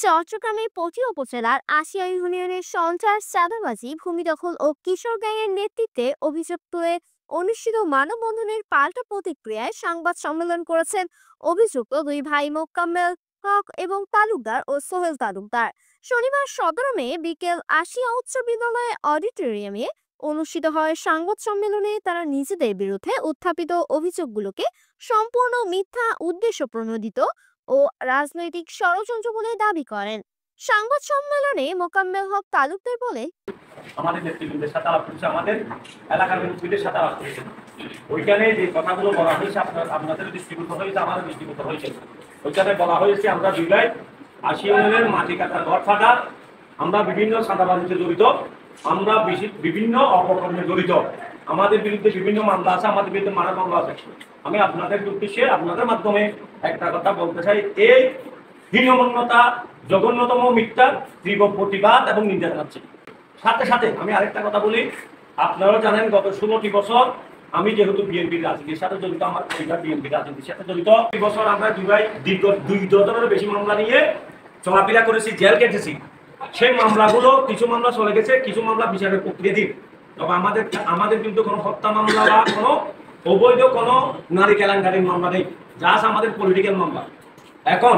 চট্টগ্রামের পটিয়া উপজেলার আশিয়া ইউনিয়নের সন্ত্রাস, চাঁদাবাজি, ভূমি দখল ও কিশোর গ্যাংয়ের নেতৃত্বে অভিযোগ তুলে অনুষ্ঠিত মানববন্ধনের পাল্টা প্রতিক্রিয়ায় সংবাদ সম্মেলন করেছেন অভিযুক্ত দুই ভাই মোকাম্মেল হক এবং তালুকদার ও সোহেল তালুকদার। শনিবার 17 মে বিকেল আশিয়া উচ্চ বিদ্যালয় অডিটোরিয়ামে অনুষ্ঠিত হয় সংবাদ সম্মেলনে তারা নিজেদের বিরুদ্ধে উত্থাপিত অভিযোগগুলোকে সম্পূর্ণ মিথ্যা, উদ্দেশ্য প্রণোদিত ও রাজনৈতিক ষড়যন্ত্র বলে দাবি করেন। সংবাদ সম্মেলনে মোকাম্মেল হক তালুকদার বলে, আমাদের নেতৃবৃন্দের সাথে আলাপ করেছে, আমাদের এলাকার নেতৃবৃন্দের সাথে আলাপ করেছে। ওইখানে যে কথাগুলো বলা হয়েছে আপনাদের দৃষ্টিগত হয়েছে, আমাদের দৃষ্টিগত হয়েছে। ওইখানে বলা হয়েছে আমরা জুলাই 80 ইউনিয়নের মাটি কাটার ঘর ফাটা, আমরা বিভিন্ন চাঁদাবাজিতে জড়িত, আমরা বিভিন্ন অপকর্মে জড়িত, আমাদের বিরুদ্ধে বিভিন্ন মামলা আছে, আমাদের বিরুদ্ধে মানব মামলা আছে। আমি আপনাদের উদ্দেশ্যে আপনাদের মাধ্যমে একটা কথা বলতে চাই, এই হীনমন্যতা, জঘন্যতম মিথ্যা তীব্র প্রতিবাদ এবং নিন্দা জানাচ্ছি। সাথে সাথে আমি আরেকটা কথা বলি, আপনারা জানেন গত 16টি বছর আমি যেহেতু বিএনপির রাজনীতির সাথে জড়িত, আমার পরিবার বিএনপির রাজনীতির সাথে জড়িত। এই বছর আমরা দীর্ঘ 2 ডজনেরও বেশি মামলা নিয়ে চলাফেরা করেছি, জেল কেটেছি। সেই মামলাগুলো কিছু মামলা চলে গেছে, কিছু মামলা বিচারের প্রক্রিয়াধীন। তবে আমাদের কিন্তু কোনো হত্যা মামলা বা কোনো অবৈধ কোনো নারী কেলেঙ্কারির মামলা নেই, যা আছে আমাদের পলিটিক্যাল মামলা। এখন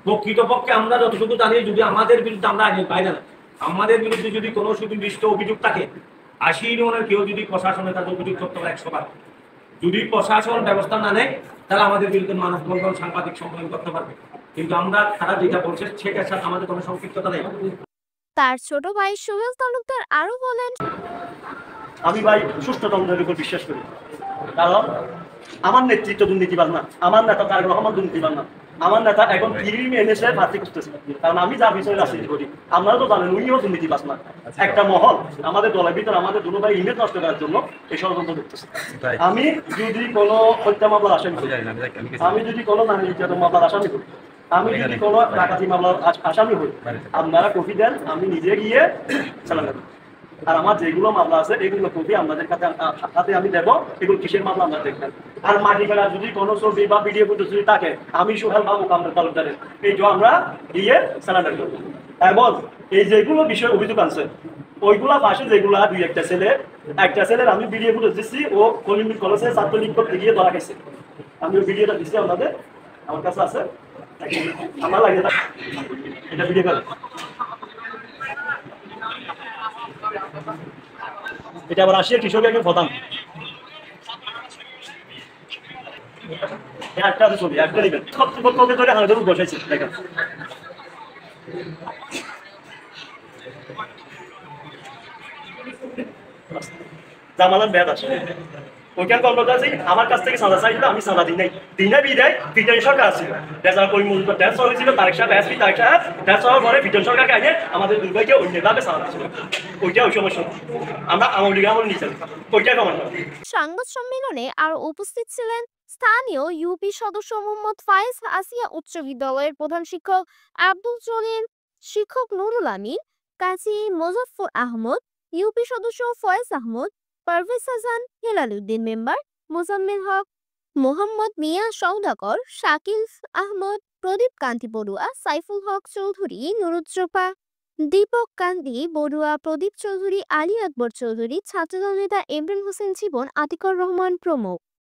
প্রকৃতপক্ষে আমরা যতটুকু জানি, যদি আমাদের বিরুদ্ধে আমরা আইনের বাইরে না, আমাদের বিরুদ্ধে যদি কোনো সুনির্দিষ্ট অভিযোগ থাকে, 80 ইউনিয়নের কেউ যদি প্রশাসনের কাছে অভিযোগ করতে পারে 100 বার, যদি প্রশাসন ব্যবস্থা না নেয় তাহলে আমাদের বিরুদ্ধে মানববন্ধন, সাংবাদিক সম্মেলন করতে পারবে। কিন্তু তারা যেটা বলছে সেটার সাথে আমাদের কোনো সম্পৃক্ততা নেই। তার ছোট ভাই সোহেল তালুকদার আরো বলেন, আমি ভাই সুষ্ঠু তন্ত্রের উপর বিশ্বাস করি, কারণ আমার নেতৃত্ব দুর্নীতিবাজ না, আমার নেতা তারেক রহমান দুর্নীতিবাজ না, আমার নেতা এখন ফিল্ম এনেছে প্রার্থী করতেছে। কারণ আমি যা বিষয়ে রাজনীতি করি, আপনারা তো জানেন উনিও দুর্নীতিবাজ না। একটা মহল আমাদের দলের ভিতরে আমাদের দুটো ভাই ইমেজ নষ্ট করার জন্য এই ষড়যন্ত্র করতেছে। আমি যদি কোনো হত্যা মামলার আসামি করি, আমি যদি কোনো নারী নির্যাতন মামলার আসামি করি, আমি যদি কোনো ডাকাতি মামলার আসামি হই, আপনারা কপি দেন, আমি নিজে গিয়ে চালান। আর আমার যেগুলো মামলা আছে এগুলো কপি আপনাদের হাতে আমি দেবো, এগুলো কিসের মামলা আপনারা দেখবেন। আর মাটি কাটার যদি কোনো ছবি বা ভিডিও ফুটেজ যদি থাকে, আমি সোহেল বা মোকাম্মেল তালুকদারের এইটা আমরা গিয়ে সারেন্ডার করবো। এবং এই যেগুলো বিষয়ে অভিযোগ আছে ওইগুলা পাশে যেগুলা একটা ছেলের আমি ভিডিও ফুটেজ দিচ্ছি, ও কলিমিক কলেজে ছাত্রলীগ করতে গিয়ে ধরা গেছে। আমি ওই ভিডিওটা দিচ্ছি আপনাদের, আমার কাছে আছে, আমার লাগে এটা ভিডিও করে। এটা আবার আসিয়া কৃষক একজন প্রধান একটা ছবি একটা নেবেন, সবচেয়ে ধরে হাজার বসাইছে দেখেন। জামালার ব্যাদ আছে ওইখান কর্মকর্তা আছে, আমার কাছ থেকে সাদা চাইছিল, আমি সাদা দিই নাই বিদায় ব্রিটেন সরকার আসছিল, রেজাল্ট পরিমূল ট্যাক্স হয়েছিল, তারেক সাহেব এসপি তারেক সাহেব ট্যাক্স হওয়ার পরে ব্রিটেন সরকারকে আইনে আমাদের দুর্ভাগ্যে অন্যভাবে সাদা ছিল। ওইটা ওই সমস্যা আমরা আওয়ামী লীগ আমল নিয়েছিলাম, ওইটা কমান। সংবাদ সম্মেলনে আরো উপস্থিত ছিলেন স্থানীয় ইউপি সদস্য মোহাম্মদ ফায়েজ, আসিয়া উচ্চ বিদ্যালয়ের প্রধান শিক্ষক আব্দুল জলিল, শিক্ষক নুরুল আমিন, কাজী মোজাফফর আহমদ, ইউপি সদস্য ফয়েজ আহমদ, পারভেজ হাসান, হেলাল উদ্দিন মেম্বার, মোজাম্মেল হক, মোহাম্মদ মিয়া সওদাগর, শাকিল আহমদ, প্রদীপ কান্তি বড়ুয়া, সাইফুল হক চৌধুরী, নুরুজ্জোপা, দীপক কান্তি বড়ুয়া, প্রদীপ চৌধুরী, আলী আকবর চৌধুরী, ছাত্রদল নেতা ইমরান হোসেন জীবন, আতিকুর রহমান প্রমুখ।